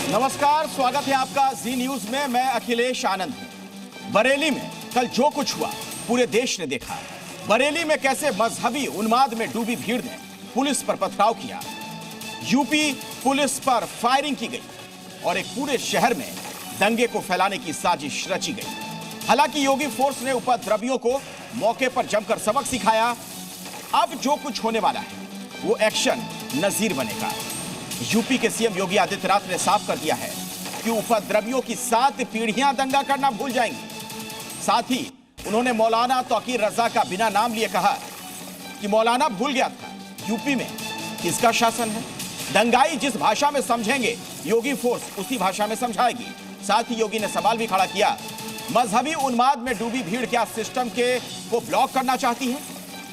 नमस्कार, स्वागत है आपका जी न्यूज में। मैं अखिलेश आनंद। बरेली में कल जो कुछ हुआ पूरे देश ने देखा। बरेली में कैसे मजहबी उन्माद में डूबी भीड़ ने पुलिस पर पथराव किया, यूपी पुलिस पर फायरिंग की गई और एक पूरे शहर में दंगे को फैलाने की साजिश रची गई। हालांकि योगी फोर्स ने उपद्रवियों को मौके पर जमकर सबक सिखाया। अब जो कुछ होने वाला है वो एक्शन नजीर बनेगा। यूपी के सीएम योगी आदित्यनाथ ने साफ कर दिया है कि उपद्रवियों की 7 पीढ़ियां दंगा करना भूल जाएंगी। साथ ही उन्होंने मौलाना तौकीर रजा का बिना नाम लिए कहा कि मौलाना भूल गया था यूपी में किसका शासन है। दंगाई जिस भाषा में समझेंगे योगी फोर्स उसी भाषा में समझाएगी। साथ ही योगी ने सवाल भी खड़ा किया, मजहबी उन्माद में डूबी भीड़ क्या सिस्टम के को ब्लॉक करना चाहती है,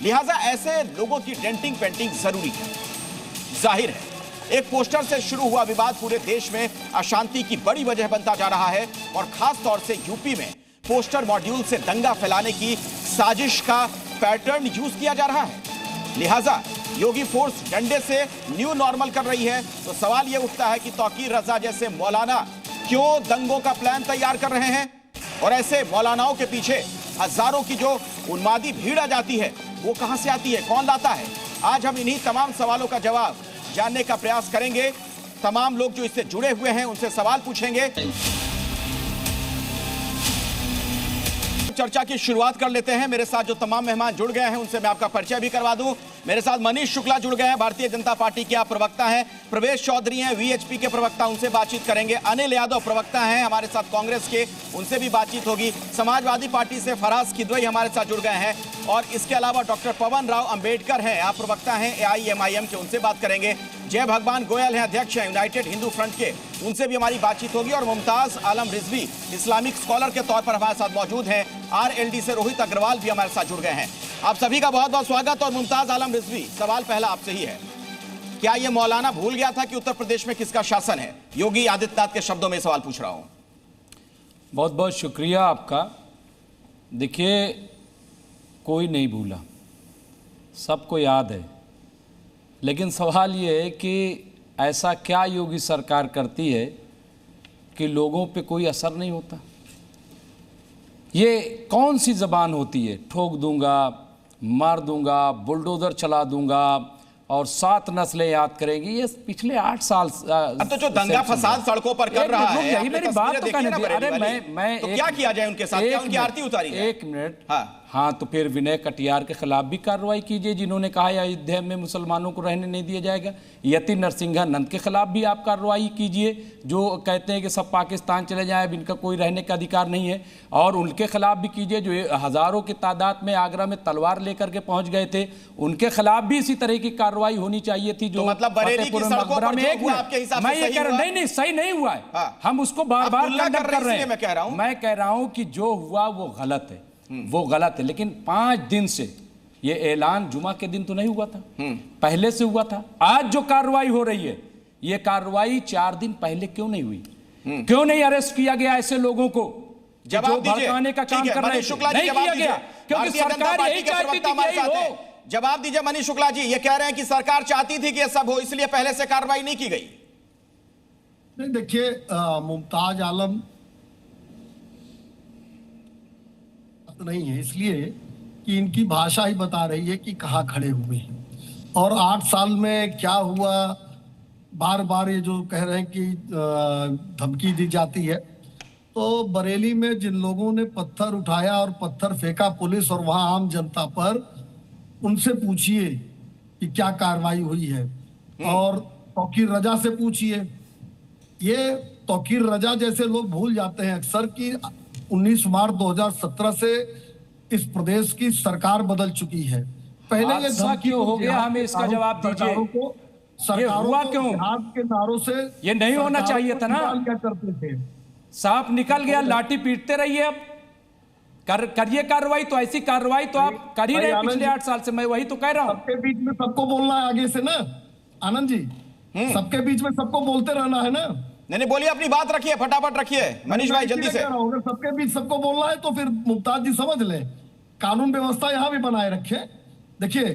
लिहाजा ऐसे लोगों की डेंटिंग पेंटिंग जरूरी है। जाहिर है एक पोस्टर से शुरू हुआ विवाद पूरे देश में अशांति की बड़ी वजह बनता जा रहा है और खास तौर से यूपी में पोस्टर मॉड्यूल से दंगा फैलाने की साजिश का पैटर्न यूज किया जा रहा है। लिहाजा योगी फोर्स डंडे से न्यू नॉर्मल कर रही है। तो सवाल यह उठता है कि तौकीर रजा जैसे मौलाना क्यों दंगों का प्लान तैयार कर रहे हैं और ऐसे मौलानाओं के पीछे हजारों की जो उन्मादी भीड़ आ जाती है वो कहां से आती है, कौन लाता है। आज हम इन्हीं तमाम सवालों का जवाब जानने का प्रयास करेंगे। तमाम लोग जो इससे जुड़े हुए हैं उनसे सवाल पूछेंगे। चर्चा की शुरुआत कर लेते हैं। मेरे साथ जो तमाम मेहमान जुड़ गए हैं उनसे मैं आपका परिचय भी करवा दूं। मेरे साथ मनीष शुक्ला जुड़ गए हैं, भारतीय जनता पार्टी के आप प्रवक्ता हैं। प्रवेश चौधरी हैं, वीएचपी के प्रवक्ता, उनसे बातचीत करेंगे। अनिल यादव प्रवक्ता हैं हमारे साथ कांग्रेस के, उनसे भी बातचीत होगी। समाजवादी पार्टी से फराज किदवई हमारे साथ जुड़ गए हैं और इसके अलावा डॉक्टर पवन राव अंबेडकर हैं, आप प्रवक्ता हैं एआईएमआईएम के, उनसे बात करेंगे। जय भगवान गोयल हैं, अध्यक्ष हैं यूनाइटेड हिंदू फ्रंट के, उनसे भी हमारी बातचीत होगी। और मुमताज आलम रिजवी इस्लामिक स्कॉलर के तौर पर हमारे साथ मौजूद हैं। आरएलडी से रोहित अग्रवाल भी हमारे साथ जुड़ गए हैं। आप सभी का बहुत बहुत स्वागत। और मुमताज आलम रिजवी, सवाल पहला आपसे ही है, क्या यह मौलाना भूल गया था कि उत्तर प्रदेश में किसका शासन है? योगी आदित्यनाथ के शब्दों में सवाल पूछ रहा हूं। बहुत बहुत शुक्रिया आपका। देखिए, कोई नहीं भूला, सबको याद है। लेकिन सवाल ये है कि ऐसा क्या योगी सरकार करती है कि लोगों पे कोई असर नहीं होता। ये कौन सी जबान होती है, ठोक दूंगा, मार दूंगा, बुलडोजर चला दूंगा और 7 नस्लें याद करेंगी। ये पिछले 8 साल अब तो जो दंगा फसाद सड़कों पर कर रहा है, यही मेरी बात तो कहने दे। अरे मैं तो क्या किया जाए उनके साथ, क्या उनकी आरती उतारी जाए? 1 मिनट। हाँ, तो फिर विनय कटियार के खिलाफ भी कार्रवाई कीजिए, जिन्होंने कहा अयोध्या में मुसलमानों को रहने नहीं दिया जाएगा। यति नरसिंहा नंद के खिलाफ भी आप कार्रवाई कीजिए, जो कहते हैं कि सब पाकिस्तान चले जाएं, अब इनका कोई रहने का अधिकार नहीं है। और उनके खिलाफ भी कीजिए जो हजारों की तादाद में आगरा में तलवार लेकर के पहुंच गए थे, उनके खिलाफ भी इसी तरह की कार्रवाई होनी चाहिए थी। जो मतलब बरेली की सड़कों पर जो हुआ आपके हिसाब से मैं ये कह रहा हूं, नहीं सही नहीं हुआ है। हम उसको बार बार कंडम कर रहे हैं। मैं कह रहा हूं कि जो हुआ वो गलत है, वो गलत है। लेकिन 5 दिन से ये ऐलान जुमा के दिन तो नहीं हुआ था, पहले से हुआ था। आज जो कार्रवाई हो रही है, ये कार्रवाई 4 दिन पहले क्यों नहीं हुई? क्यों नहीं अरेस्ट किया गया ऐसे लोगों को जो भड़काने का काम कर रहे थे? नहीं किया गया क्योंकि सरकार यही चाहती थी कि यही हो। जवाब दीजिए मनीष शुक्ला जी। ये कह रहे हैं कि सरकार चाहती थी कि ये सब हो, इसलिए पहले से कार्रवाई नहीं की गई। नहीं, देखिए, मुमताज आलम नहीं है, इसलिए कि इनकी भाषा ही बता रही है कि कहाँ खड़े हुए हैं और 8 साल में क्या हुआ। बार बार ये जो कह रहे हैं कि धमकी दी जाती है, तो बरेली में जिन लोगों ने पत्थर उठाया और पत्थर फेंका पुलिस और वहां आम जनता पर, उनसे पूछिए कि क्या कार्रवाई हुई है। और तौकीर रजा से पूछिए। ये तौकीर रजा जैसे लोग भूल जाते हैं अक्सर कि 19 मार्च 2017 से इस प्रदेश की सरकार बदल चुकी है। पहले ये धमकी हो गया, हमें इसका जवाब दीजिए। सरकारों को क्यों जिहाद के नारों से ये नहीं होना चाहिए था ना? क्या करते थे, सांप निकल गया, लाठी पीटते रहिए। अब करिए कार्रवाई। तो ऐसी कार्रवाई तो आप कर ही रहे पिछले 8 साल से। मैं वही तो कह रहा हूं। सबके बीच में सबको बोलना है आगे से ना आनंद जी, सबके बीच में सबको बोलते रहना है ना। नहीं, बोलिए, अपनी बात रखिए, फटाफट रखिए मनीष भाई, जल्दी से। अगर सबके बीच सबको बोलना है तो फिर मुमताज जी समझ ले, कानून व्यवस्था यहां भी बनाए रखे। देखिए,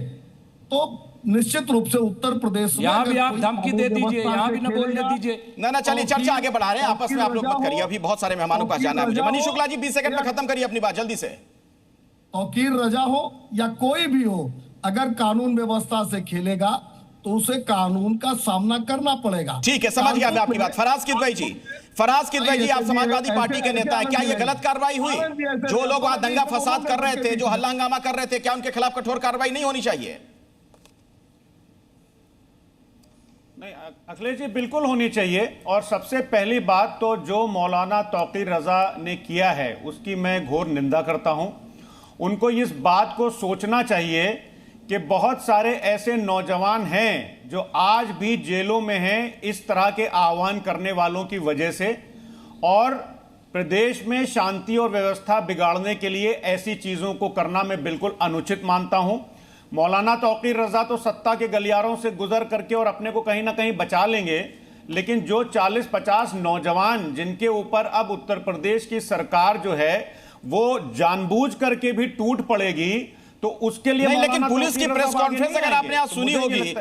तो निश्चित रूप से उत्तर प्रदेश में यहाँ भी अगर आप कोई धमकी दे कानून दीजिए, व्यवस्था यहाँ से भी ना बोलने खेलेगा, दीजिए। ना चलिए चर्चा आगे बढ़ा रहे हैं, आपस में आप लोग मत करिए, अभी बहुत सारे मेहमानों का जाना है मुझे। मनीष शुक्ला जी 20 सेकंड में खत्म करिए अपनी बात जल्दी से। तौकीर रजा हो या कोई भी हो, अगर कानून व्यवस्था से खेलेगा तो उसे कानून का सामना करना पड़ेगा। ठीक है, समझ गया मैं आपकी बात। फराज किदवई जी, फराज किदवई जी, आप समाजवादी पार्टी के नेता हैं, क्या ये गलत कार्रवाई हुई? जो लोग वहां दंगा फसाद कर रहे थे, जो हल्ला हंगामा कर रहे थे, क्या उनके खिलाफ कठोर कार्रवाई नहीं होनी चाहिए? नहीं अखिलेश जी, बिल्कुल होनी चाहिए। और सबसे पहली बात तो जो मौलाना तौकीर रजा ने किया है उसकी मैं घोर निंदा करता हूं। उनको इस बात को सोचना चाहिए कि बहुत सारे ऐसे नौजवान हैं जो आज भी जेलों में हैं इस तरह के आह्वान करने वालों की वजह से, और प्रदेश में शांति और व्यवस्था बिगाड़ने के लिए ऐसी चीजों को करना मैं बिल्कुल अनुचित मानता हूं। मौलाना तौकीर रजा तो सत्ता के गलियारों से गुजर करके और अपने को कहीं ना कहीं बचा लेंगे, लेकिन जो 40-50 नौजवान जिनके ऊपर अब उत्तर प्रदेश की सरकार जो है वो जानबूझ करके भी टूट पड़ेगी, तो उसके लिए नहीं, लेकिन पुलिस की प्रेस कॉन्फ्रेंस अगर आपने आज सुनी होगी,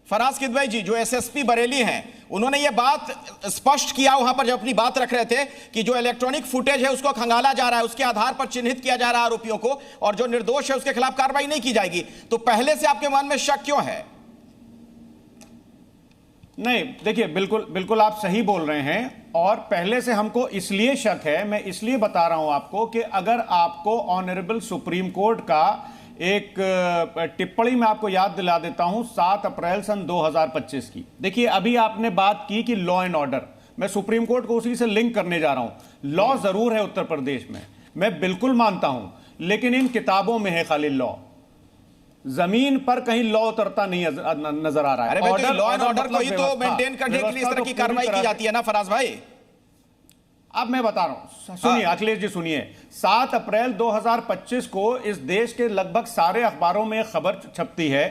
फराज किदवई जी जो एसएसपी बरेली हैं, उन्होंने ये बात स्पष्ट किया वहां पर जब अपनी बात रख रहे थे कि जो इलेक्ट्रॉनिक फुटेज है उसको खंगाला जा रहा है, उसके आधार पर चिन्हित किया जा रहा है आरोपियों को, और जो निर्दोष है उसके खिलाफ कार्रवाई नहीं की जाएगी। तो पहले से आपके मन में शक क्यों है? नहीं देखिए, बिल्कुल बिल्कुल आप सही बोल रहे हैं, और पहले से हमको इसलिए शक है, मैं इसलिए बता रहा हूं आपको कि अगर आपको ऑनरेबल सुप्रीम कोर्ट का एक टिप्पणी मैं आपको याद दिला देता हूं 7 अप्रैल सन 2025 की। देखिए अभी आपने बात की कि लॉ एंड ऑर्डर, मैं सुप्रीम कोर्ट को उसी से लिंक करने जा रहा हूं। लॉ जरूर है उत्तर प्रदेश में, मैं बिल्कुल मानता हूं, लेकिन इन किताबों में है खाली लॉ, जमीन पर कहीं लॉ उतरता नहीं नजर आ रहा है। अरे लॉ एंड ऑर्डर को ही तो मेंटेन करने के लिए इस तरह की कार्रवाई की जाती है ना फराज भाई। अब मैं बता रहा हूं, सुनिए अखिलेश जी सुनिए। 7 अप्रैल 2025 को इस देश के लगभग सारे अखबारों में खबर छपती है,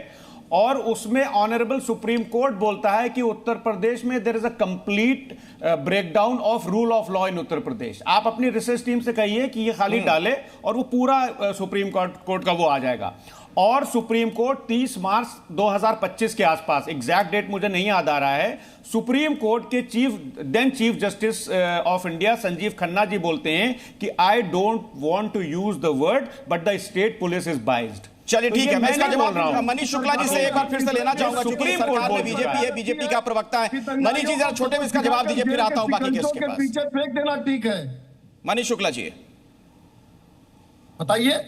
और उसमें ऑनरेबल सुप्रीम कोर्ट बोलता है कि उत्तर प्रदेश में there is a complete breakdown of rule of law in Uttar Pradesh. आप अपनी रिसर्च टीम से कहिए कि ये खाली डाले और वो पूरा सुप्रीम कोर्ट का वो आ जाएगा। और सुप्रीम कोर्ट 30 मार्च 2025 के आसपास, एग्जैक्ट डेट मुझे नहीं याद आ रहा है, सुप्रीम कोर्ट के Chief Justice of India Sanjiv Khanna ji बोलते हैं कि I don't want to use the word but the state police is biased. चलिए ठीक है, मैं इसका जवाब मनीष शुक्ला जी से एक बार फिर से लेना चाहूंगा, क्योंकि सरकार में बीजेपी है, बीजेपी का प्रवक्ता है। मनीष जी जरा छोटे में इसका जवाब दीजिए, फिर आता हूं बाकी केस के पास। पीछे फेंक देना ठीक है? मनीष शुक्ला जी बताइए,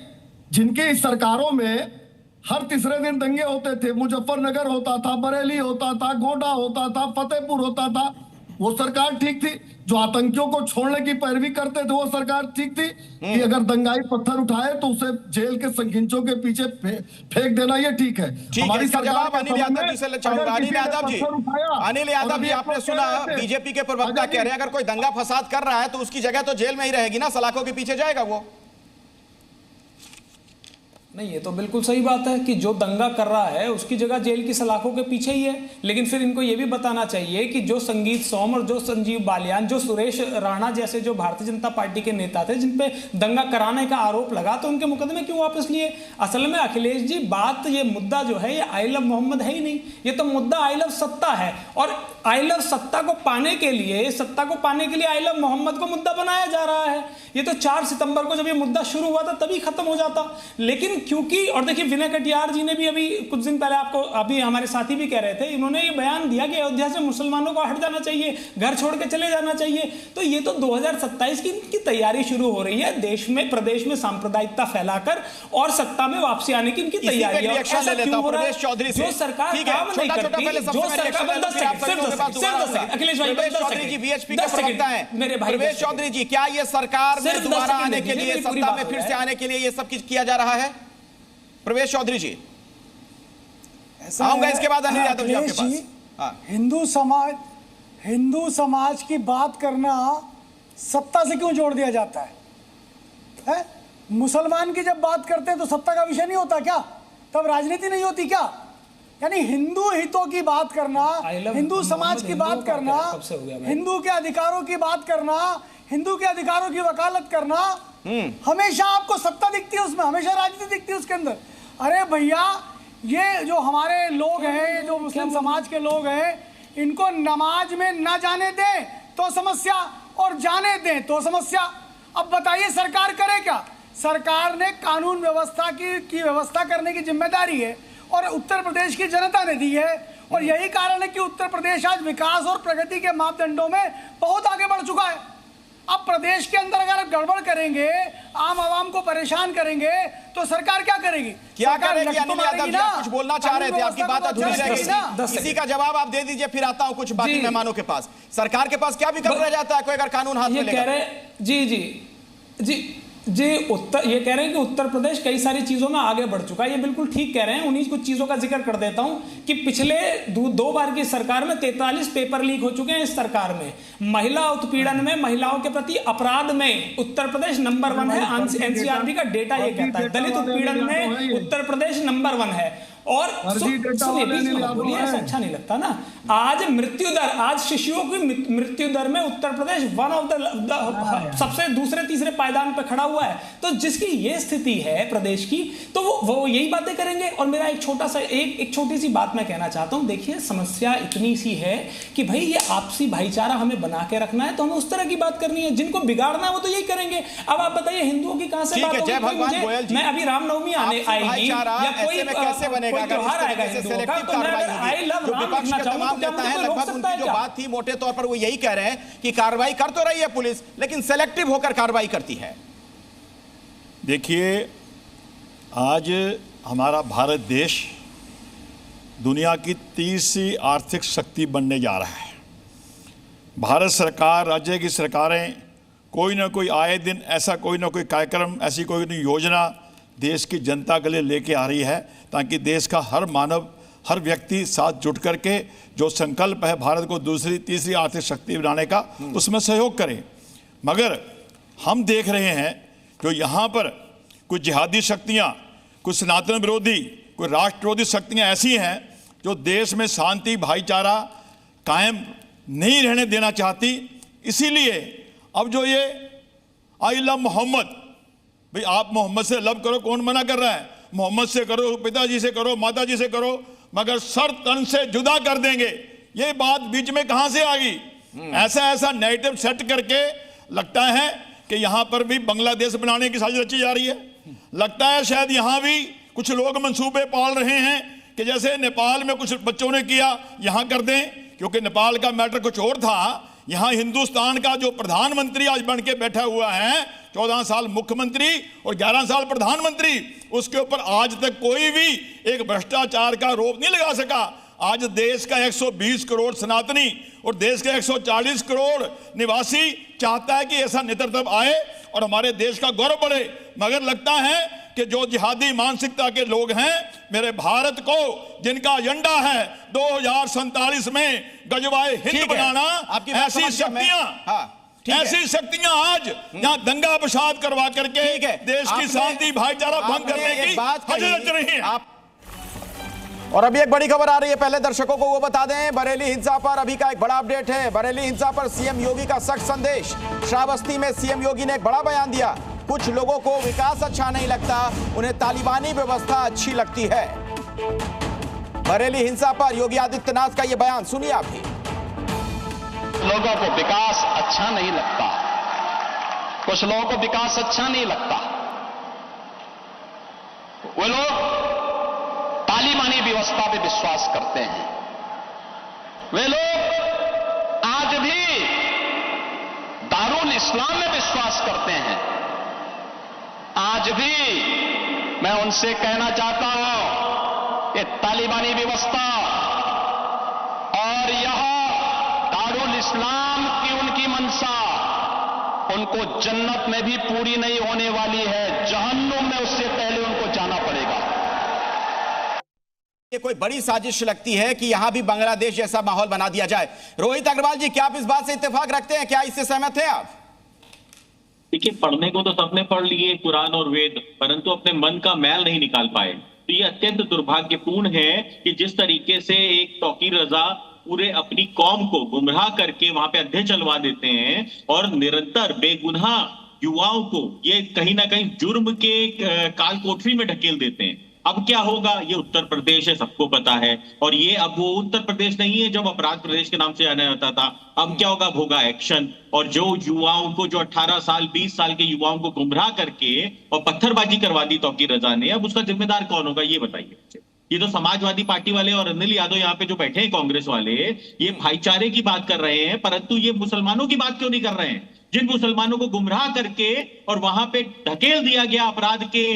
जिनकी सरकारों में हर तीसरे दिन दंगे होते थे, मुजफ्फरनगर होता था, बरेली होता था, गोंडा होता था, फतेहपुर होता था, वो सरकार ठीक थी। जो आतंकियों को छोड़ने की पैरवी करते थे वो सरकार ठीक थी कि अगर दंगाई पत्थर उठाए तो उसे जेल के संघिंचों के पीछे फेंक देना, ये ठीक है। हमारी जवाब अनिल यादव जी से चाहूंगा। अनिल यादव जी, अनिल यादव जी आपने सुना बीजेपी के प्रवक्ता कह रहे हैं अगर कोई दंगा फसाद कर रहा है तो उसकी जगह तो जेल में ही रहेगी ना, सलाखों के पीछे जाएगा वो। नहीं, ये तो बिल्कुल सही बात है कि जो दंगा कर रहा है उसकी जगह जेल की सलाखों के पीछे ही है। लेकिन फिर इनको ये भी बताना चाहिए कि जो संगीत सोम और जो संजीव बालियान, जो सुरेश राणा जैसे जो भारतीय जनता पार्टी के नेता थे जिन पे दंगा कराने का आरोप लगा, तो उनके मुकदमे क्यों वापस लिए? असल में अखिलेश जी बात, ये मुद्दा जो है ये आई लव मोहम्मद है ही नहीं, ये तो मुद्दा आई लव सत्ता है। और आई लव सत्ता को पाने के लिए आई लव मोहम्मद को मुद्दा बनाया जा रहा है। ये तो 4 सितंबर को जब ये मुद्दा शुरू हुआ था तभी खत्म हो जाता, लेकिन क्योंकि, और देखिए विनय कटियार जी ने भी अभी कुछ दिन पहले, आपको अभी हमारे साथी भी कह रहे थे, इन्होंने ये बयान दिया कि अयोध्या से मुसलमानों को हट जाना चाहिए, घर छोड़ के चले जाना चाहिए। तो ये तो 2027 की तैयारी शुरू हो रही है देश में, प्रदेश में सांप्रदायिकता फैलाकर और सत्ता में वापसी आने की इनकी तैयारी है। ऐसा क्यों हो रहा है? जो सरकार काम नहीं करती, जो सरकार, अखिलेश भाई मेरे भाई प्रवेश चौधरी जी, क्या ये सरकार में दोबारा आने के लिए, सत्ता में फिर से आने के लिए ये सब कुछ किया जा रहा है? प्रवेश चौधरी जी, आऊंगा इसके बाद अनिल यादव जी आपके पास। हिंदू समाज की बात करना सत्ता से क्यों जोड़ दिया जाता है? मुसलमान की जब बात करते हैं तो सत्ता का विषय नहीं होता क्या? तब राजनीति नहीं होती क्या? यानी हिंदू हितों की बात करना, हिंदू समाज की बात करना, हिंदू के अधिकारों की बात करना, हिंदू के अधिकारों की वकालत करना, हमेशा आपको सत्ता दिखती है उसमें, हमेशा राजनीति दिखती है उसके अंदर। अरे भैया, ये जो हमारे लोग हैं, जो मुस्लिम समाज के लोग हैं, इनको नमाज में ना जाने दें तो समस्या और जाने दें तो समस्या। अब बताइए सरकार करे क्या? सरकार ने कानून व्यवस्था की व्यवस्था करने की जिम्मेदारी है और उत्तर प्रदेश की जनता ने दी है, और यही कारण है कि उत्तर प्रदेश आज विकास और प्रगति के मापदंडों में बहुत आगे बढ़ चुका है। अब प्रदेश के अंदर अगर गड़बड़ करेंगे, आम आवाम को परेशान करेंगे, तो सरकार क्या करेगी? क्या करेगी? अनिल यादव जी, आप कुछ बोलना चाह रहे थे, आपकी बात अधूरी रह गई। इसी का जवाब आप दे दीजिए, फिर आता हूं कुछ बाकी मेहमानों के पास। सरकार के पास क्या विकल्प रह जाता है कोई अगर कानून हाथ में लेगा? ये कह रहे हैं कि उत्तर प्रदेश कई सारी चीजों में आगे बढ़ चुका है। ये बिल्कुल ठीक कह रहे हैं। उन्हीं कुछ चीजों का जिक्र कर देता हूं कि पिछले दो बार की सरकार में 43 पेपर लीक हो चुके हैं। इस सरकार में महिला उत्पीड़न में, महिलाओं के प्रति अपराध में उत्तर प्रदेश नंबर 1 है। एनसीआरबी का डेटा ये कहता है। दलित उत्पीड़न में उत्तर प्रदेश नंबर 1 है। और बोलिए, ऐसा अच्छा नहीं लगता ना। आज मृत्यु दर, आज शिशुओं की मृत्यु दर में Uttar Pradesh one of the सबसे दूसरे तीसरे पायदान पर खड़ा हुआ है। तो जिसकी ये स्थिति है प्रदेश की, तो वो यही बातें करेंगे। और मेरा एक छोटा सा एक छोटी सी बात मैं कहना चाहता हूं। देखिए, समस्या इतनी सी है कि भाई ये आपसी भाईचारा हमें बना के रखना है, तो हमें उस तरह की बात करनी है। जिनको बिगाड़ना है वो तो यही करेंगे। अब आप बताइए, हिंदुओं की कहां से बात होगी? मैं अभी रामनवमी आएगी या कोई त्योहार आएगा हिंदुओं का, तो मैं आई लव राम लिखना चाहूं तो क्या मुझे रोक सकता है? जो बात थी मोटे तौर पर वो यही कह रहे हैं कि कार्रवाई कर तो रही है पुलिस, लेकिन सेलेक्टिव होकर कार्रवाई करती है। देखिए, आज हमारा भारत देश दुनिया की तीसरी आर्थिक शक्ति बनने जा रहा है। भारत सरकार, राज्य की सरकारें कोई ना कोई आए दिन ऐसा कोई ना कोई कार्यक्रम, ऐसी कोई ना योजना देश की जनता के लिए लेके आ रही है, ताकि देश का हर मानव, हर व्यक्ति साथ जुट करके जो संकल्प है भारत को दूसरी तीसरी आर्थिक शक्ति बनाने का, उसमें सहयोग करें। मगर हम देख रहे हैं जो यहाँ पर कुछ जिहादी शक्तियाँ, कुछ सनातन विरोधी, कोई राष्ट्र विरोधी शक्तियाँ ऐसी हैं जो देश में शांति भाईचारा कायम नहीं रहने देना चाहती। इसीलिए अब जो ये आई लव मोहम्मद, भाई आप मोहम्मद से लव करो, कौन मना कर रहा है? मोहम्मद से करो, पिताजी से करो, माताजी से करो, मगर सर तन से जुदा कर देंगे। ये बात बीच में कहां से आ गई? ऐसा नैरेटिव सेट करके लगता है कि यहां पर भी बांग्लादेश बनाने की साजिश रची जा रही है। लगता है शायद यहां भी कुछ लोग मंसूबे पाल रहे हैं कि जैसे नेपाल में कुछ बच्चों ने किया, यहां कर दें, क्योंकि नेपाल का मैटर कुछ और था। यहां हिंदुस्तान का जो प्रधानमंत्री आज बन के बैठा हुआ है, 14 साल मुख्यमंत्री और 11 साल प्रधानमंत्री, उसके ऊपर आज तक कोई भी एक भ्रष्टाचार का आरोप नहीं लगा सका। आज देश का 120 करोड़ सनातनी और देश के 140 करोड़ निवासी चाहता है कि ऐसा नेतृत्व आए और हमारे देश का गौरव बढ़े। मगर लगता है कि जो जिहादी मानसिकता के लोग हैं, मेरे भारत को जिनका एजेंडा है 2047 में गजवाए हिंद बनाना, ऐसी शक्तियां आज यहाँ दंगा फसाद करवा करके देश की शांति भाईचारा भंग करने की हरकत रही है। और अभी एक बड़ी खबर आ रही है, पहले दर्शकों को वो बता दें। बरेली हिंसा पर अभी का एक बड़ा अपडेट है। बरेली हिंसा पर सीएम योगी का सख्त संदेश। श्रावस्ती में सीएम योगी ने एक बड़ा बयान दिया। कुछ लोगों को विकास अच्छा नहीं लगता, उन्हें तालिबानी व्यवस्था अच्छी लगती है। बरेली हिंसा पर योगी आदित्यनाथ का यह बयान सुनिए आप भी। लोगों को विकास अच्छा नहीं लगता, कुछ लोगों को विकास अच्छा नहीं लगता। वे लोग तालिबानी व्यवस्था पे विश्वास करते हैं। वे लोग आज भी दारुल इस्लाम में विश्वास करते हैं। आज भी मैं उनसे कहना चाहता हूं कि तालिबानी व्यवस्था और यह दारुल इस्लाम की उनकी मंशा उनको जन्नत में भी पूरी नहीं होने वाली है, जहन्नुम में उससे पहले उनको जाना पड़ेगा। ये कोई बड़ी साजिश लगती है कि यहां भी बांग्लादेश जैसा माहौल बना दिया जाए। रोहित अग्रवाल जी, क्या आप इस बात से इत्तेफाक रखते हैं? क्या इससे सहमत हैं आप? देखिए, पढ़ने को तो सबने पढ़ लिए कुरान और वेद, परंतु अपने मन का मैल नहीं निकाल पाए। तो ये अत्यंत दुर्भाग्यपूर्ण है कि जिस तरीके से एक तौकीर रजा पूरे अपनी कौम को गुमराह करके वहां पे अड्डे चलवा देते हैं और निरंतर बेगुनाह युवाओं को ये कहीं ना कहीं जुर्म के काल कोठरी में ढकेल देते हैं। अब क्या होगा? ये उत्तर प्रदेश है, सबको पता है। और ये अब वो उत्तर प्रदेश नहीं है जब अपराध प्रदेश के नाम से जाना जाता था। अब क्या होगा? होगा एक्शन। और जो युवाओं को, जो 18 साल 20 साल के युवाओं को गुमराह करके और पत्थरबाजी करवा दी तौकीर रजा ने, अब उसका जिम्मेदार कौन होगा ये बताइए। ये तो समाजवादी पार्टी वाले और अनिल यादव यहाँ पे जो बैठे हैं कांग्रेस वाले, ये भाईचारे की बात कर रहे हैं, परंतु ये मुसलमानों की बात क्यों नहीं कर रहे हैं? जिन मुसलमानों को गुमराह करके और वहां पे ढकेल दिया गया अपराध के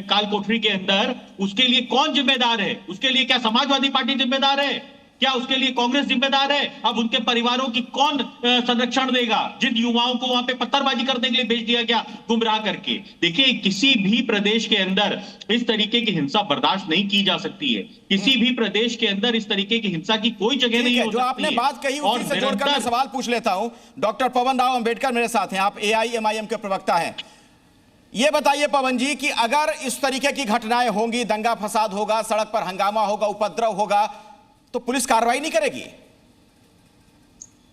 काल कोठरी के अंदर, उसके लिए कौन जिम्मेदार है? उसके लिए क्या समाजवादी पार्टी जिम्मेदार है? क्या उसके लिए कांग्रेस जिम्मेदार है? अब उनके परिवारों की कौन संरक्षण देगा जिन युवाओं को वहां पे पत्थरबाजी करने के लिए भेज दिया गया गुमराह करके? देखिए, किसी भी प्रदेश के अंदर इस तरीके की हिंसा बर्दाश्त नहीं की जा सकती है। किसी भी प्रदेश के अंदर इस तरीके की हिंसा की कोई जगह नहीं हो सकती। जो आपने बात कही उसी से जोड़कर मैं सवाल पूछ लेता हूं। डॉक्टर पवन राव अंबेडकर मेरे साथ हैं, आप AIMIM के प्रवक्ता हैं। ये बताइए पवन जी कि अगर इस तरीके की घटनाएं होंगी, दंगा फसाद होगा, सड़क पर हंगामा होगा, उपद्रव होगा, तो पुलिस कार्रवाई नहीं करेगी?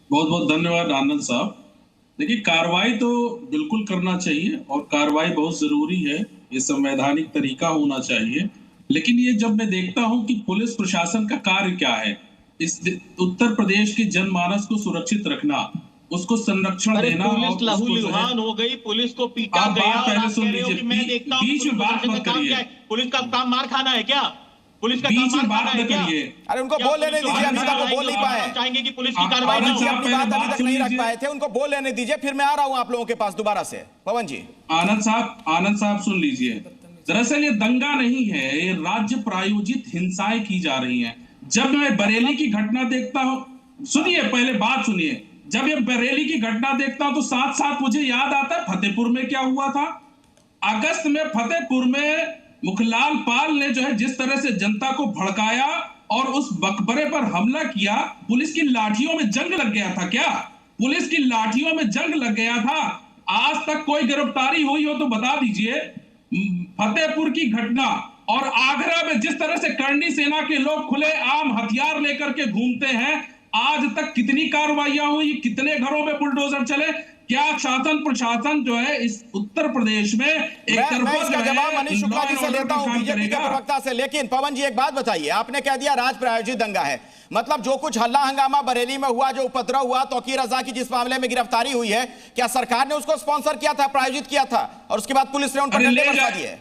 बहुत बहुत धन्यवाद आनंद साहब। देखिए, कार्रवाई तो बिल्कुल करना चाहिए और कार्रवाई बहुत जरूरी है, ये संवैधानिक तरीका होना चाहिए। लेकिन ये जब मैं देखता हूं कि पुलिस प्रशासन का कार्य क्या है, इस उत्तर प्रदेश के जनमानस को सुरक्षित रखना, उसको संरक्षण देना, पुलिस लहूलुहान हो गई, पुलिस को पीटा गया। पहले सुन लीजिए, बीच में बात मत करिए। पुलिस का काम मार खाना है क्या? पुलिस का बीच में काम बात न करिए। अरे उनको बोल लेने दीजिए, अभी तक वो बोल नहीं पाए। चाहेंगे कि पुलिस की कार्रवाई पवन जी अपनी बात अभी तक नहीं रख पाए थे, उनको बोल लेने दीजिए, फिर मैं आ रहा हूं आप लोगों के पास दोबारा से। पवन जी। आनंद साहब सुन लीजिए। दरअसल ये दंगा नहीं है, ये राज्य प्रायोजित हिंसाएं की जा रही हैं। जब मैं बरेली की घटना देखता हूं, सुनिए पहले बात सुनिए, जब ये बरेली की घटना देखता हूं तो साथ साथ मुझे याद आता है फतेहपुर में क्या हुआ था। अगस्त में फतेहपुर में मुखलाल पाल ने जो है जिस तरह से जनता को भड़काया और उस मकबरे पर हमला किया, पुलिस की लाठियों में जंग लग गया था क्या? पुलिस की लाठियों में जंग लग गया था। आज तक कोई गिरफ्तारी हुई हो तो बता दीजिए। फतेहपुर की घटना और आगरा में जिस तरह से करनी सेना के लोग खुले आम हथियार लेकर के घूमते हैं, आज तक कितनी कार्रवाइयां हुई, कितने घरों में बुलडोजर चले? क्या शासन प्रशासन जो है इस उत्तर प्रदेश में मैं इसका जवाब मनीष शुक्ला जी से लेता हूं, बीजेपी के प्रवक्ता से। लेकिन पवन जी एक बात बताइए, आपने कह दिया राज प्रायोजित दंगा है, मतलब जो कुछ हल्ला हंगामा बरेली में हुआ, जो उपद्रव हुआ, तौकीर रजा की जिस मामले में गिरफ्तारी हुई है, क्या सरकार ने उसको स्पॉन्सर किया था, प्रायोजित किया था, और उसके बाद पुलिस ने उन पर डंडे बरसा दिए?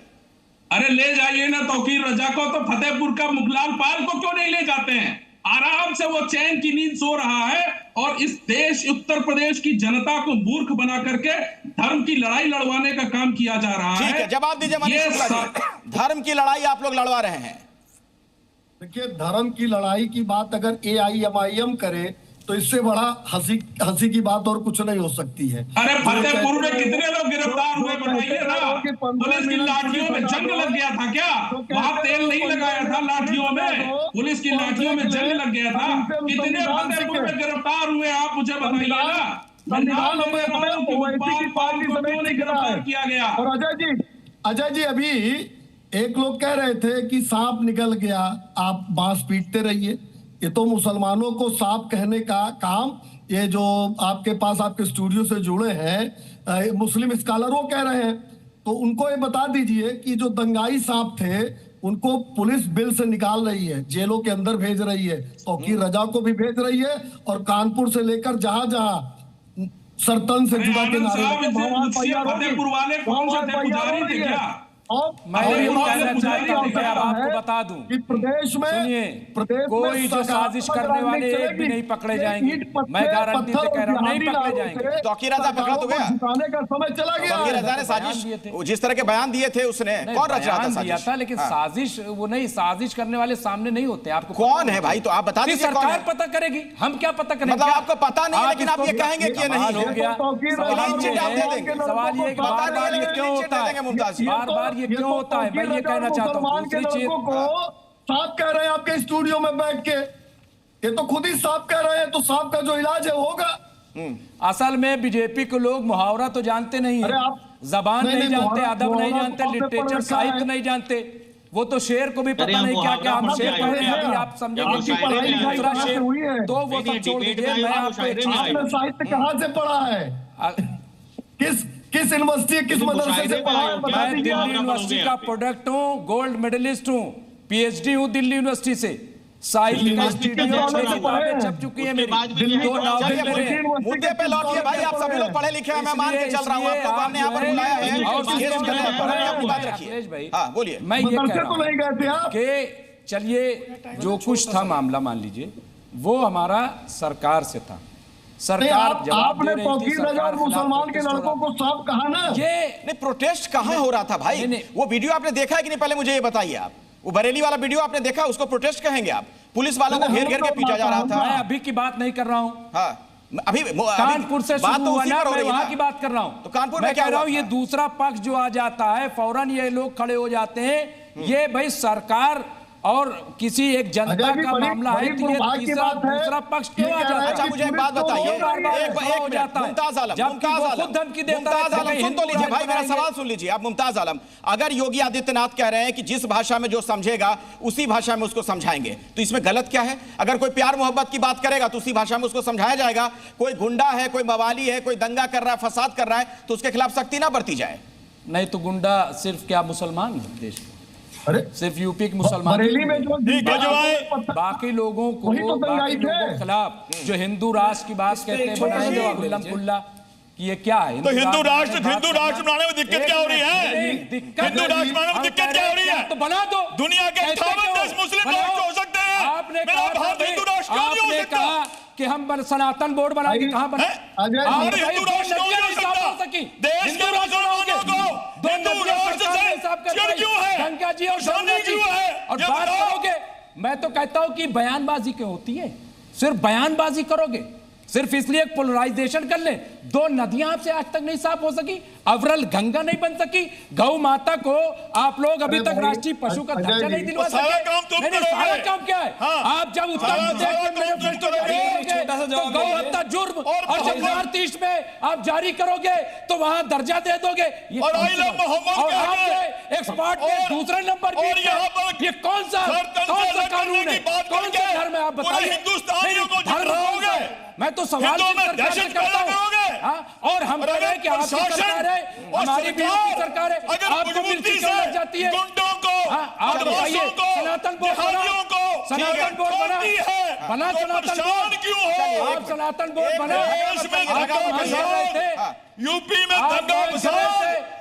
अरे ले जाइए ना तौकीर रजा को, तो फतेहपुर का मुखलाल पाल को क्यों नहीं ले जाते हैं? आराम से वो चैन की नींद सो रहा है और इस देश उत्तर प्रदेश की जनता को मूर्ख बना करके धर्म की लड़ाई लड़वाने का काम किया जा रहा है। ठीक है, जवाब दीजिए मनीष शुक्ला जी, धर्म की लड़ाई आप लोग लड़वा रहे हैं। देखिए, धर्म की लड़ाई की बात अगर AIMIM करे तो इससे बड़ा हंसी की बात और कुछ नहीं हो सकती है। अरे फतेहपुर में कितने लोग गिरफ्तार हुए बताइए ना? पुलिस की लाठियों में जंग लग गया था क्या? वहां तेल नहीं लगाया था लाठियों में, पुलिस की लाठियों में जंग लग गया था। कितने फतेहपुर में गिरफ्तार हुए आप मुझे बताइए ना? किया गया। और अजय जी अभी एक लोग कह रहे थे कि सांप निकल गया, आप बांस पीटते रहिए। ये तो मुसलमानों को सांप कहने का काम ये जो आपके पास आपके स्टूडियो से जुड़े हैं मुस्लिम स्कॉलर वो कह रहे हैं। तो उनको ये बता दीजिए कि जो दंगाई सांप थे उनको पुलिस बिल से निकाल रही है, जेलों के अंदर भेज रही है, तौकीर रजा को भी भेज रही है, और कानपुर से लेकर जहां जहां सरतन से जुड़ा के फतेहपुर वाले कौन से थे? पुजारी थे क्या? मैं ये कहना चाहता हूं कि आपको बता दूं कि प्रदेश में कोई जो साजिश करने वाले एक भी नहीं पकड़े जाएंगे। मैं गारंटी से कह रहा हूं, नहीं पकड़े जाएंगे। तौकीर रजा पकड़ा तो गया, झुकाने का समय चला गया। तौकीर रजा ने साजिश जिस तरह के बयान दिए थे उसने कौन रच रहा था साजिश? था, लेकिन साजिश वो नहीं, साजिश करने वाले सामने नहीं होते। आपको कौन है भाई? तो आप बता दीजिए। सरकार पता करेगी, हम क्या पता करें? मतलब आपको पता नहीं, लेकिन आप ये कहेंगे कि नहीं हो गया। सवाल ये कि बार बार ये क्यों होता है? बार बार ये क्यों होता है? मैं ये कहना चाहता हूँ। दूसरी चीज साफ कह रहे हैं आपके स्टूडियो में बैठ के, ये तो खुद ही साफ कह रहे हैं, तो साफ का जो इलाज है होगा। असल में बीजेपी के लोग मुहावरा तो जानते नहीं है, जबान नहीं जानते, अदब नहीं जानते, लिटरेचर साहित्य नहीं जानते। वो तो शेर को भी पता नहीं क्या क्या हम शेर पढ़ रहे हैं। अभी आप समझेंगे कि दूसरा शेर तो वो सब छोड़ दीजिए। मैं आपको एक चीज, साहित्य कहाँ से पढ़ा है? किस यूनिवर्सिटी किस मदरसे से पढ़ा है बता मैं दीजिए। दिल्ली यूनिवर्सिटी का प्रोडक्ट हूँ, गोल्ड मेडलिस्ट हूँ, पीएचडी हूँ दिल्ली यूनिवर्सिटी से। साहित्य का स्टूडियो 6 किताबें छप चुकी है मेरी, 2 नॉवेल मेरे हैं। मुद्दे पे लौटिए भाई, आप सभी लोग पढ़े लिखे हैं, मैं मान के चल रहा हूँ, आप लोग हमने यहाँ पर बुलाया है और केस कर रहे हैं, अपनी बात रखिए। हाँ बोलिए। मैं ये कह रहा तो नहीं गए थे आप कि चलिए जो कुछ था मामला मान लीजिए वो हमारा सरकार से था, सरकार जवाब दे आपने रही थी, तौकीर रजा सरकार मुसलमान के लड़कों को साफ कहा ना। ये नहीं प्रोटेस्ट कहाँ हो रहा था भाई? वो वीडियो आपने देखा है कि नहीं, पहले मुझे ये बताइए आप। वो बरेली वाला वीडियो आपने देखा, उसको प्रोटेस्ट कहेंगे आप? पुलिस वालों को घेर घेर के पीटा जा रहा था। मैं अभी की बात नहीं कर रहा हूँ, हाँ अभी कानपुर से बात शुरू तो हुआ उसी ना, पर हो मैं रही है वहां ना। की बात कर रहा हूँ। तो कानपुर मैं में क्या कह रहा हुआ हूँ, ये था? दूसरा पक्ष जो आ जाता है फौरन ये लोग खड़े हो जाते हैं, ये भाई सरकार और किसी एक जनता का मामला है, तो ये दूसरा पक्ष क्यों आ जाता है? अच्छा मुझे एक बात बताइए, मुमताज आलम सुन तो लीजिए भाई, मेरा सवाल सुन लीजिए आप। मुमताज आलम, अगर योगी आदित्यनाथ कह रहे हैं कि जिस भाषा में जो समझेगा उसी भाषा में उसको समझाएंगे, तो इसमें गलत क्या है? अगर कोई प्यार मोहब्बत की बात करेगा तो उसी भाषा में उसको समझाया जाएगा। कोई गुंडा है, कोई मवाली है, कोई दंगा कर रहा है, फसाद कर रहा है, तो उसके खिलाफ सख्ती ना बरती जाए? नहीं तो गुंडा सिर्फ क्या मुसलमान है देश में? अरे सिर्फ यूपी के मुसलमान, बरेली में जो बाकी लोगों को, बाकी लोगों के खिलाफ जो हिंदू राष्ट्र की बात कहते हैं बनाए जो अब्दुल्ला कि ये क्या है? तो हिंदू राष्ट्र बनाने में दिक्कत क्या हो रही है? हिंदू राष्ट्र बनाने में दिक्कत क्या हो रही है? तो बना दो। दुनिया के 58 देश मुस्लिम राष्ट्र हो सकते हैं, आपने मेरा भारत हिंदू राष्ट्र क्यों नहीं हो सकता? कि हम सनातन बोर्ड बनाएंगे, कहाँ बना? हिंदू राष्ट्र क्यों नहीं हो सकता? देश के मुसलमानों को हिंदू राष्ट्र से चिढ़ क्यों है? गंगा जी और जमुना जी और बात करोगे। मैं तो कहता हूं कि बयानबाजी क्यों होती है? सिर्फ बयानबाजी करोगे, सिर्फ इसलिए पोलराइजेशन कर ले। 2 नदियां आपसे आज तक नहीं साफ हो सकी, अवरल गंगा नहीं बन सकी, गौ माता को आप लोग अभी तक राष्ट्रीय पशु का दर्जा नहीं दिलवा सके। सारा काम तुम करोगे। सारा काम क्या है? आप जब उत्तर प्रदेश तो गौ हत्या जुर्म, और जब नॉर्थ ईस्ट में आप जारी करोगे तो वहां दर्जा दे दोगे। और आपके एक्सपर्ट के दूसरे नंबर की, ये कौन सा कानून है, कौन सा धर्म है? आप बताइए। मैं तो सवाल करता हूं, और हम कह रहे हैं कि आपकी सरकार है, हमारी बीजेपी सरकार है, आपको मिलती क्यों लग जाती है? आप बताइए, सनातन बोर्ड बना, सनातन बोर्ड बना सनातन बोर्ड, आप सनातन बोर्ड बना, यूपी में दंगा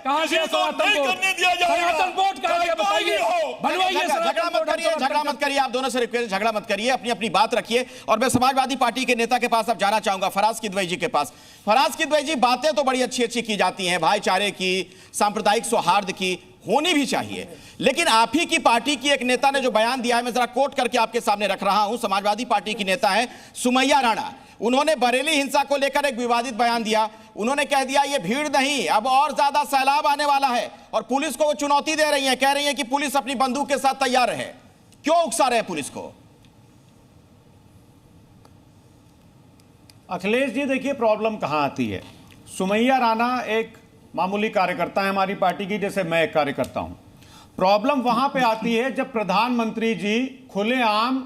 कहां से सनातन बोर्ड कहां बताइए, बनवाइए। झगड़ा मत करिए, आप दोनों से रिक्वेस्ट, झगड़ा मत करिए, अपनी अपनी बात रखिए। और मैं समाजवादी पार्टी के नेता के पास अब जाना चाहूंगा, फराज किदवई जी के पास। फराज किदवई जी, बातें तो बड़ी अच्छी अच्छी की जाती हैं, भाईचारे की, सांप्रदायिक सौहार्द की, होनी भी चाहिए, लेकिन आप ही की पार्टी की एक नेता ने जो बयान दिया है, मैं जरा कोट करके आपके सामने रख रहा हूं। समाजवादी पार्टी की नेता है सुमैया राणा, उन्होंने बरेली हिंसा को लेकर एक विवादित बयान दिया। उन्होंने कह दिया ये भीड़ नहीं, अब और ज्यादा सैलाब आने वाला है, और पुलिस को वो चुनौती दे रही है, कह रही है कि पुलिस अपनी बंदूक के साथ तैयार है। क्यों उकसा रहे पुलिस को? अखिलेश जी, देखिए प्रॉब्लम कहां आती है। सुमैया राणा एक मामूली कार्यकर्ता है हमारी पार्टी की, जैसे मैं एक कार्यकर्ता हूं। प्रॉब्लम वहां पे आती है जब प्रधानमंत्री जी खुलेआम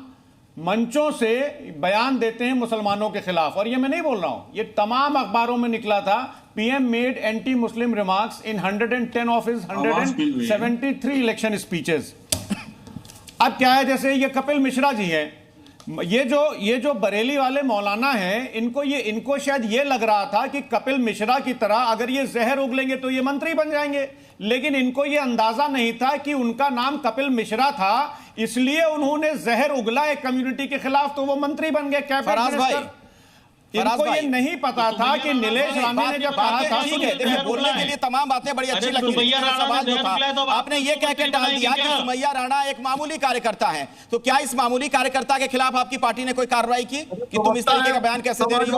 मंचों से बयान देते हैं मुसलमानों के खिलाफ। और ये मैं नहीं बोल रहा हूं, ये तमाम अखबारों में निकला था। PM made anti Muslim remarks in 110 of his 173 election speeches. अब क्या है, जैसे ये कपिल मिश्रा जी हैं, ये जो बरेली वाले मौलाना हैं, इनको शायद ये लग रहा था कि कपिल मिश्रा की तरह अगर ये जहर उगलेंगे तो ये मंत्री बन जाएंगे, लेकिन इनको ये अंदाजा नहीं था कि उनका नाम कपिल मिश्रा था, इसलिए उन्होंने जहर उगला एक कम्युनिटी के खिलाफ, तो वो मंत्री बन गए, कैबिनेट मिनिस्टर। इनको ये नहीं पता था कि नीलेश राणे ने जब कहा था, बोलने के लिए तमाम बातें बड़ी अच्छी लगती हैं, सवाल जो था आपने ये कह के डाल दिया कि सुमैया राणा एक मामूली कार्यकर्ता है। तो क्या इस मामूली कार्यकर्ता के खिलाफ आपकी पार्टी ने कोई कार्रवाई की कि तुम इस तरीके का बयान कैसे दे रही हो?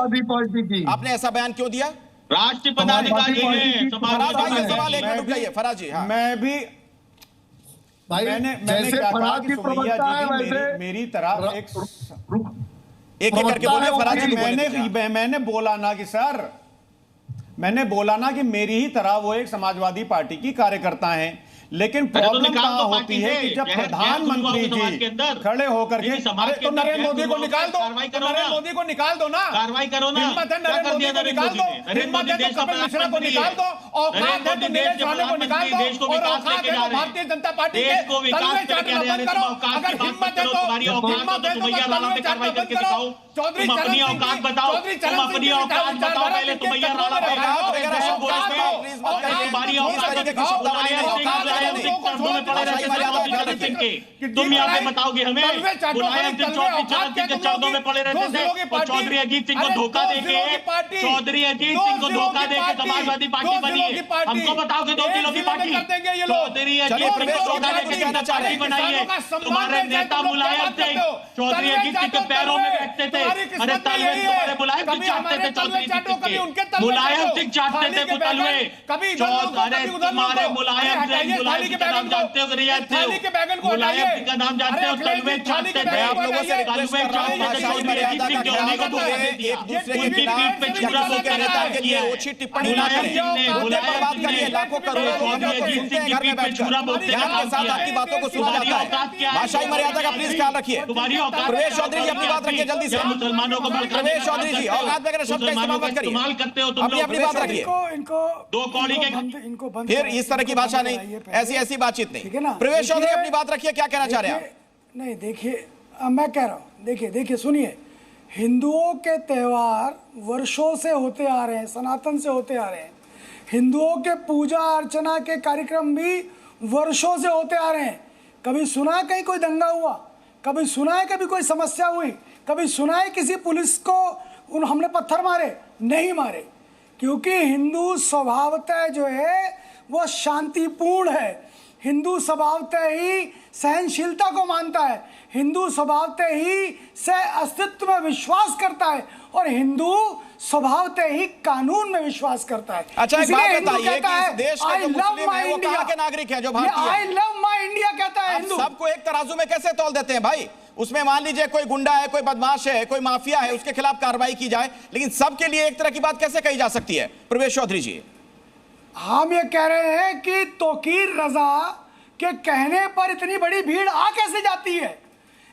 आपने ऐसा बयान क्यों दिया? राष्ट्रीय पदाधिकारी हैं। सवाल एक मिनट उठाइए फराज जी। मैं भी मैंने क्या कहा कि सुमैया जी की मेरी तरह एक करके बोले फराज जी। मैंने बोला ना कि सर, मैंने बोला ना कि मेरी ही तरह वो एक समाजवादी पार्टी की कार्यकर्ता हैं, लेकिन प्रॉब्लम कहां होती है कि जब प्रधानमंत्री जी खड़े होकर के, अरे तो नरेंद्र मोदी को निकाल दो, नरेंद्र मोदी को निकाल दो ना, कार्रवाई करो ना, हिम्मत है नरेंद्र मोदी को निकाल दो, हिम्मत है तो कपिल मिश्रा को निकाल दो, औकात है तो नीरज राणे को निकाल दो, और औकात है तो भारतीय जनता पार्टी के तलवे चाटना बंद करो। अगर हिम्मत है तो तलवे चाटना बंद करो। चौधरी अपनी औकात बताओ, तुम अपनी औकात बताओ पहले। तुम भैया राणा तुम यहाँ पे बताओगे हमें? मुलायम सिंह चौधरी चरण सिंह के चरणों में पड़े रहते थे और चौधरी अजीत सिंह को धोखा देके, चौधरी अजीत सिंह को धोखा देके समाजवादी पार्टी बनी है। हमको बताओगे 2 किलो की पार्टी? चौधरी अजीत सिंह को धोखा देके किसने पार्टी बनाई है? तुम्हारे नेता मुलायम सिंह चौधरी अजीत सिंह के पैरों में बैठते थे। अरे तलवे तुम्हारे मुलायम सिंह चाटते थे, चौधरी अजीत सिंह के मुलायम सिंह चाटते थे तलवे। अरे तुम्हारे मुलायम सिंह का नाम जानते हो? मुलायम सिंह का नाम जानते हो? तलवे चाटते थे आप लोगों से, तलवे चाटते थे। चौधरी अजीत सिंह के होने का धोखा दे दिया, उनकी पीठ पे छुरा बोलते रहता किया। मुलायम सिंह ने लाखों करोड़ों चौधरी अजीत सिंह की पीठ पे छुरा बोलते आपकी बातों को सुना जाता है। भाषाई मर्यादा का प्लीज ख्याल रखिए। तुम्हारी औकात, प्रवेश चौधरी जी अपनी बात रखिए जल्दी से। मुसलमानों को प्रवेश चौधरी जी औकात वगैरह शब्द का इस्तेमाल मत करिए, इस्तेमाल करते हो तुम लोग। अपनी बात रखिए। इनको 2 कौड़ी के इनको बंद फिर इस तरह की भाषा नहीं, ऐसी बातचीत नहीं। प्रवेश चौधरी अपनी बात रखिए, क्या कहना चाह रहे हैं आप? नहीं देखिए, मैं कह रहा हूँ, देखिए सुनिए, हिंदुओं के त्योहार वर्षों से होते आ रहे हैं, सनातन से होते आ रहे हैं। हिंदुओं के पूजा अर्चना के कार्यक्रम भी वर्षों से होते आ रहे हैं। कभी सुना है कहीं कोई दंगा हुआ? कभी सुना है कभी कोई समस्या हुई? कभी सुना है किसी पुलिस को हमने पत्थर मारे? नहीं मारे, क्योंकि हिंदू स्वभावतः जो है वो शांतिपूर्ण है। हिंदू स्वभावतः ही सहनशीलता को मानता है, हिंदू स्वभावतः ही से अस्तित्व में विश्वास करता है, और हिंदू स्वभावतः ही कानून में विश्वास करता है। अच्छा, एक बात बताइए कि इस देश के जो I love मुस्लिम my हैं वो India, कहाँ के नागरिक हैं जो भारतीय I हैं? love my India कहता है हिंदू। सबको एक तराजू में कैसे तौल देते हैं भाई? उसमें मान लीजिए कोई गुंडा है, कोई बदमाश है, कोई माफिया है, उसके खिलाफ कार्रवाई की जाए, लेकिन सबके लिए एक तरह की बात कैसे कही जा सकती है? प्रवेश चौधरी जी, हम ये कह रहे हैं कि तौकीर रजा के कहने पर इतनी बड़ी भीड़ आ कैसे जाती है,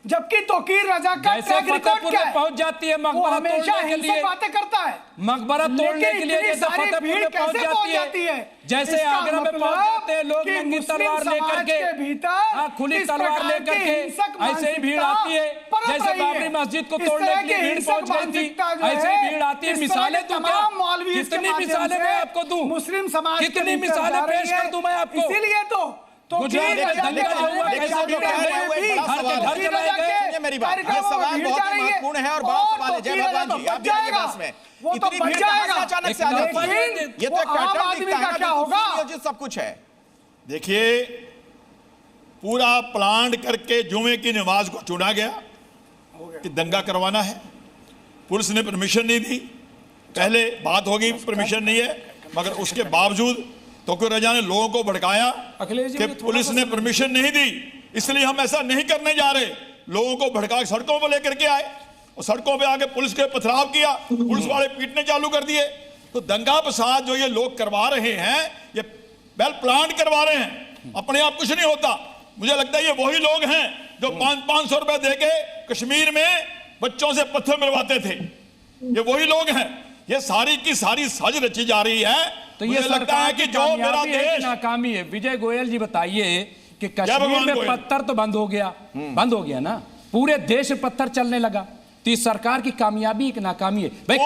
जबकि तौकीर रजा का ट्रैक रिकॉर्ड क्या है? पहुंच जाती है वो मकबरा हमेशा तोड़ने के लिए, हिंसक बातें करता है, मकबरा तोड़ने के लिए जैसे सारी फतेहपुर भीड़ में कैसे पहुंच जाती है? जैसे इसका आगरा में मतलब पहुंच जाते हैं लोग कि नंगी मुस्लिम तलवार लेकर समाज के भीतर खुली इस तलवार प्रकार लेकर की के हिंसक ऐसे ही भीड़ मानसिकता आती है। पनप जैसे रही है। बाबरी मस्जिद को इस तोड़ने तरह के लिए की भीड़ हिंसक पहुंच गई थी, मानसिकता जो ऐसे है, ही भीड़ आती है। इस तरह मिसालें के दूं क्या? तमाम मौलवी इसके कितनी माध्यम मिसालें से मैं आपको दूं? मुस्लिम समाज के कितनी भीतर मिसालें जा रही पेश है। कर दूं मैं आपको? इसीलिए तो गुजरात में दंगा हुआ, कैसे जो कह रहे हैं वो एक बड़ा सवाल है। सुनिए मेरी बात, ये सवाल बहुत ही महत्वपूर्ण है और बड़ा सवाल है। जय भगवान जी, आप भी आइए पास में। इतनी भीड़ कहां से अचानक से आ जाती है? ये तो एक पैटर्न दिखता है ना, क्या होगा? नियोजित सब कुछ है। देखिए, पूरा प्लान करके जुमे की नमाज को चुना गया कि दंगा करवाना है। पुलिस ने परमिशन नहीं दी, पहले बात होगी परमिशन नहीं है, मगर उसके बावजूद तौकीर रजा ने लोगों को भड़काया कि पुलिस ने परमिशन नहीं दी, इसलिए हम ऐसा नहीं करने जा रहे। लोगों को भड़का सड़कों पर लेकर के आए और सड़कों पे आके पुलिस के पथराव किया, पुलिस वाले पीटने चालू कर दिए। तो दंगा फसाद जो ये लोग करवा रहे हैं, ये वेल प्लान करवा रहे हैं, अपने आप कुछ नहीं होता। मुझे लगता है ये वही लोग हैं जो 500 रुपए देके कश्मीर में बच्चों से पत्थर मरवाते थे, ये वही लोग हैं। ये सारी की सारी साजिश रची जा रही है। तो ये लगता है कि जो मेरा देश नाकामी है। विजय गोयल जी बताइए कि कश्मीर में पत्थर तो बंद हो गया ना, पूरे देश में पत्थर चलने लगा, तो इस सरकार की कामयाबी एक नाकामी है भाई।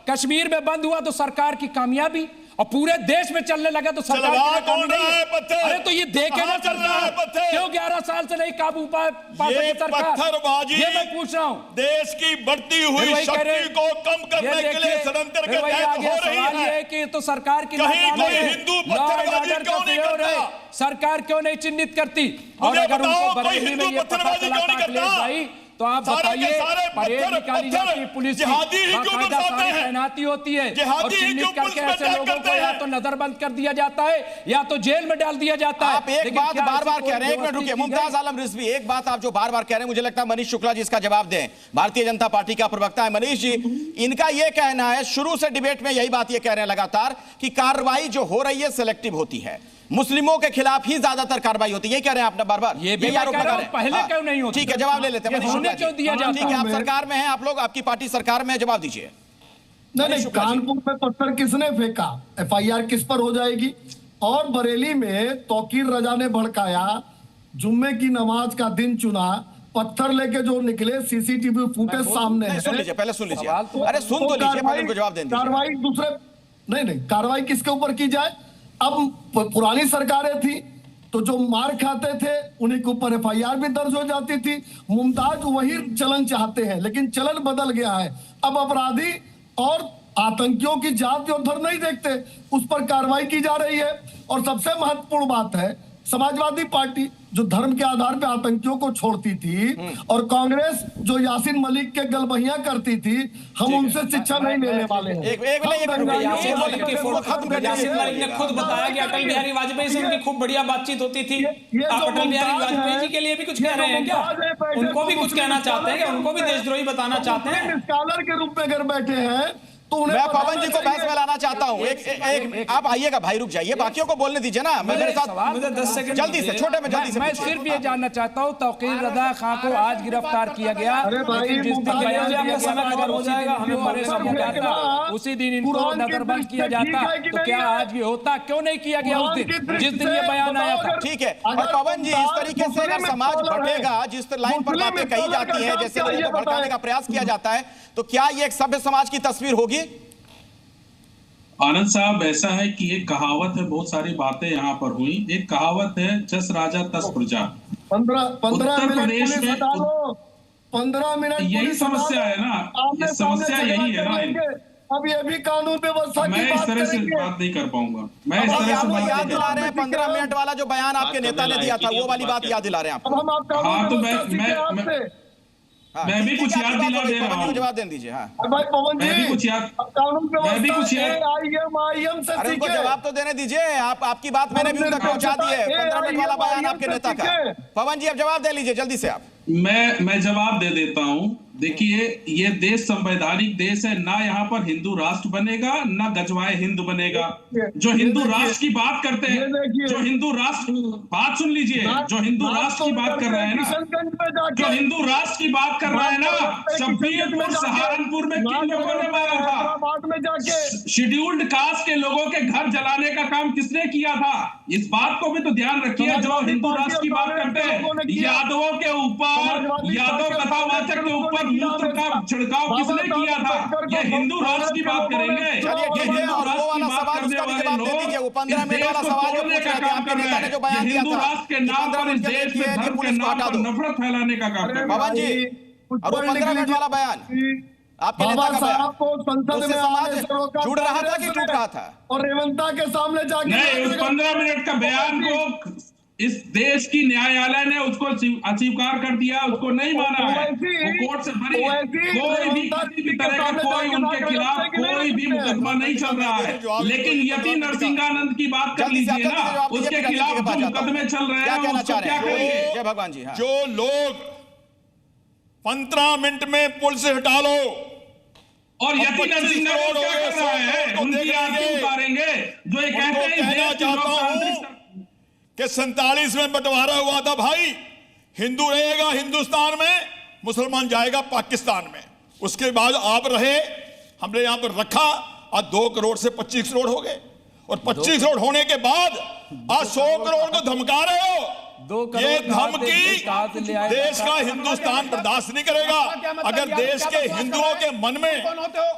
कश्मीर में बंद हुआ तो सरकार की कामयाबी, और पूरे देश में चलने लगा तो सरकार की नाकामी नहीं है। अरे तो ये देखे ना सरकार क्यों 11 साल से नहीं काबू पा सकी सरकार? ये मैं पूछ रहा हूँ। देश की बढ़ती हुई शक्ति को कम करने के लिए षड्यंत्र के तहत हो रही है कि तो सरकार की हिंदू पत्थरबाजी क्यों नहीं करता? सरकार क्यों नहीं चिन्हित करती? और अगर उनको बरेली में ये पता चला भाई, तो आप बताइए, परेड निकाली जाती है, पुलिस की बाकायदा सारी तैनाती होती है, और चिन्हित करके ऐसे लोगों को या तो नजरबंद कर दिया जाता है या तो जेल में डाल दिया जाता है। आप एक बात बार बार कह रहे हैं, एक मिनट रुकिए, मुमताज आलम रिजवी, एक बात आप जो बार बार कह रहे हैं, मुझे लगता है मनीष शुक्ला जी इसका जवाब दें। भारतीय जनता पार्टी का प्रवक्ता है मनीष जी, इनका यह कहना है, शुरू से डिबेट में यही बात ये कह रहे हैं लगातार, कि कार्रवाई जो हो रही है सिलेक्टिव होती है। मुस्लिमों के खिलाफ ही ज्यादातर कार्रवाई होती है, ये कह रहे हैं आपने बार बार, ये भी यही आरोप मैं कह लगा रहा रहे हूं, पहले हैं। क्यों नहीं होती? ठीक है, जवाब ले लेते हैं। ये होने क्यों दिया जाता? ठीक है, आप सरकार में हैं, आप लोग, आपकी पार्टी सरकार में है, जवाब दीजिए। नहीं, कानपुर में पत्थर किसने फेंका, एफआईआर किस पर हो जाएगी? और बरेली में तौकीर रजा ने भड़काया, जुम्मे की नमाज का दिन चुना, पत्थर लेके जो निकले, सीसीटीवी फुटेज सामने है। सुन लीजिए, पहले सुन लीजिए, अरे सुन तो लीजिए, पहले उनको जवाब दें। कार्रवाई दूसरे नहीं, कार्रवाई किसके ऊपर की जाए? अब पुरानी सरकारें थी तो जो मार खाते थे उन्हीं के ऊपर एफआईआर भी दर्ज हो जाती थी। मुमताज वही चलन चाहते हैं, लेकिन चलन बदल गया है। अब अपराधी और आतंकियों की जाति और धर्म नहीं देखते, उस पर कार्रवाई की जा रही है। और सबसे महत्वपूर्ण बात है, समाजवादी पार्टी जो धर्म के आधार पे आतंकियों को छोड़ती थी, और कांग्रेस जो यासीन मलिक के गलबहियां करती थी, हम उनसे शिक्षा नहीं लेने वाले हैं। यासीन मलिक ने खुद बताया कि अटल बिहारी वाजपेयी से उनकी खूब बढ़िया बातचीत होती थी। आप अटल बिहारी वाजपेयी जी के लिए भी कुछ कह रहे हैं क्या? उनको भी कुछ कहना चाहते हैं, उनको भी देशद्रोही बताना चाहते हैं? स्कॉलर के रूप में अगर बैठे हैं तो मैं पवन जी को बहस में लाना चाहता हूं। एक आप आइएगा भाई, रुक जाइए, बाकियों को बोलने दीजिए ना। मेरे साथ मुझे 10 सेकंड जल्दी से, छोटे में जल्दी से। मैं सिर्फ ये जानना चाहता हूँ, तौकीर रजा खां को आज गिरफ्तार किया गया, लेकिन जिस दिन बयान दिया गया अगर उसी दिन हमें परेशान हो जाता, उसी दिन इनको नजरबंद किया जाता, तो क्या आज भी होता? क्यों नहीं किया गया उस दिन जिस दिन ये बयान आया था? ठीक है, और पवन जी, इस तरीके से अगर समाज बढ़ेगा, जिस लाइन पर बातें कही जाती है, जैसे लोगों को भड़काने का प्रयास किया जाता है, तो क्या ये एक सभ्य समाज की तस्वीर होगी? आनंद साहब, ऐसा है कि एक कहावत है, बहुत सारी बातें यहाँ पर हुई। एक कहावत है, 10 राजा 10 प्रजा। 15 प्रदेश में 15 मिनट यही समस्या है ना, ये समस्या यही है ना। अब ये भी कानून व्यवस्था मैं इस तरह से बात नहीं कर पाऊंगा, मैं इस तरह से बात याद दिला रहे हैं 15 मिनट वाला जो बयान आपके नेता ने दिया था, वो वाली बात याद दिला रहे हैं आपको। हाँ, तो मैं भी कुछ याद दिला दे रहा हूँ। जवाब दे दीजिए। हाँ भाई पवन जी, मैं भी कुछ याद अरे उनको जवाब तो देने दीजिए। आपकी बात मैंने भी उन तक पहुंचा दी है। 15 मिनट वाला बयान आपके नेता का। पवन जी अब जवाब दे लीजिए जल्दी से आप। मैं जवाब दे देता हूं। देखिए, ये देश संवैधानिक देश है ना, यहाँ पर हिंदू राष्ट्र बनेगा ना गजवाए हिंद बनेगा। जो हिंदू राष्ट्र की बात करते हैं, जो हिंदू राष्ट्र, बात सुन लीजिए, जो हिंदू राष्ट्र की बात कर रहे हैं ना, जो हिंदू राष्ट्र की बात कर रहे हैं ना, शब्बीरपुर सहारनपुर में किन लोगों ने मारा था? शेड्यूल्ड कास्ट के लोगों के घर जलाने का काम किसने किया था? इस बात को भी तो ध्यान रखिए। जो हिंदू राष्ट्र की बात करते हैं, यादवों के ऊपर, यादव कथावाचक के ऊपर मूत्र का छिड़काव किसने किया था? ये हिंदू राष्ट्र की बात करेंगे। ये हिंदू राष्ट्र की बात करने वाले लोग इस देश को तोड़ने का काम कर रहे हैं। ये हिंदू राष्ट्र के नाम पर, इस देश में धर्म के नाम पर नफरत फैलाने का काम कर रहे हैं। पवन जी, और वो 15 मिनट वाला बयान आपके नेता का बयान, संसद में समाज जुड़ रहा था कि टूट रहा था? और रेवंता के सामने जाके नहीं, उस 15 मिनट का बयान को इस देश की न्यायालय ने उसको अस्वीकार कर दिया, उसको नहीं माना है। वो कोर्ट से बरी है। कोई भी किसी भी तरह का कोई उनके खिलाफ कोई भी मुकदमा नहीं चल रहा है। लेकिन यति नरसिंहानंद की बात कर लीजिए ना, उसके खिलाफ जो मुकदमे चल रहे हैं, उसको क्या करेंगे? जय भगवान जी। जो लोग 15 मिनट में पुल से हटा लो, और यति नरसिंहानंद क्या कर रहा है? उनकी आरती उतारेंगे। जो ये कहते हैं देश की लोकतांत्रिक कि 47 में बंटवारा हुआ था भाई, हिंदू रहेगा हिंदुस्तान में, मुसलमान जाएगा पाकिस्तान में। उसके बाद आप रहे, हमने यहां पर रखा, आज 2 करोड़ से 25 करोड़ हो गए, और 25 करोड़ होने के बाद आज 100 करोड़ को धमका रहे हो। ये धमकी देश का हिंदुस्तान बर्दाश्त नहीं करेगा। अगर देश के हिंदुओं के मन में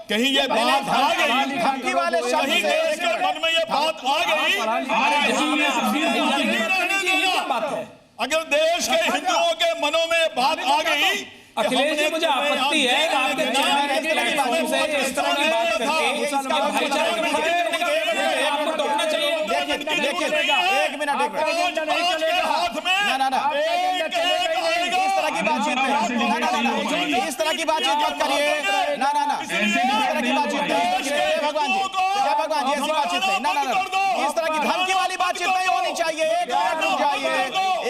कहीं ये बात आ गई, धमकी वाले कहीं देश के मन में ये बात आ गई, अगर देश के हिंदुओं के मनों में बात आ गई, अखिलेश जी, मुझे आपत्ति है कि आपके चैनल के प्लेटफॉर्म से इस तरह की बात करके भाईचारे के मुद्दे आपको टोकना चाहिए। देखिए, एक मिनट ना इस तरह की बातचीत नहीं, इस तरह की बातचीत मत करिए। ना इस तरह की बातचीत नहीं। जय भगवान जी, जय भगवान जी, ऐसी बातचीत नहीं। ना इस तरह की धमकी वाली बातचीत नहीं होनी चाहिए। एक मिनट रुक जाइए,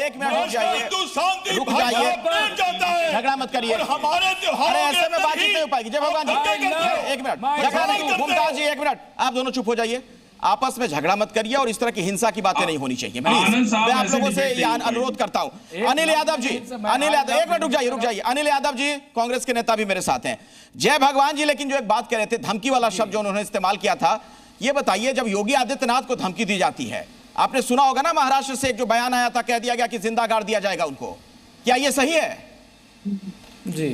एक मिनट रुक जाइए, रुक जाइए, झगड़ा मत करिए। अरे ऐसे में बातचीत नहीं हो पाएगी। जय भगवान जी, एक मिनट, झगड़ा नहीं। मुमताज जी, एक मिनट, आप दोनों चुप हो जाइए। आपस में झगड़ा मत करिए और इस तरह की हिंसा की बातें नहीं होनी चाहिए। आनंद साहब मैं आप ऐसे लोगों से डिबेट यहाँ नहीं अनुरोध करता हूं। अनिल यादव जी, अनिल यादव, एक मिनट रुक जाइए। अनिल यादव जी कांग्रेस के नेता भी मेरे साथ हैं। जय भगवान जी, लेकिन जो एक बात कह रहे थे, धमकी वाला शब्द जो उन्होंने इस्तेमाल किया था, ये बताइए, जब योगी आदित्यनाथ को धमकी दी जाती है, आपने सुना होगा ना, महाराष्ट्र से एक जो बयान आया था, कह दिया गया कि जिंदा गाड़ दिया जाएगा उनको, क्या ये सही है? जी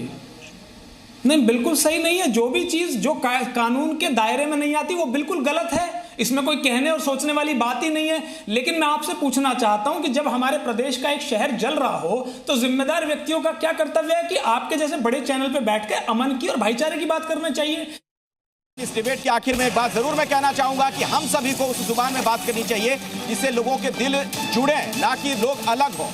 नहीं, बिल्कुल सही नहीं है। जो भी चीज जो कानून के दायरे में नहीं आती वो बिल्कुल गलत है। इसमें कोई कहने और सोचने वाली बात ही नहीं है। लेकिन मैं आपसे पूछना चाहता हूं कि जब हमारे प्रदेश का एक शहर जल रहा हो तो जिम्मेदार व्यक्तियों का क्या कर्तव्य है कि आपके जैसे बड़े चैनल पे बैठ के अमन की और भाईचारे की बात करना चाहिए। इस डिबेट के आखिर में एक बात जरूर मैं कहना चाहूंगा कि हम सभी को उस जुबान में बात करनी चाहिए जिससे लोगों के दिल जुड़े, ना कि लोग अलग हो।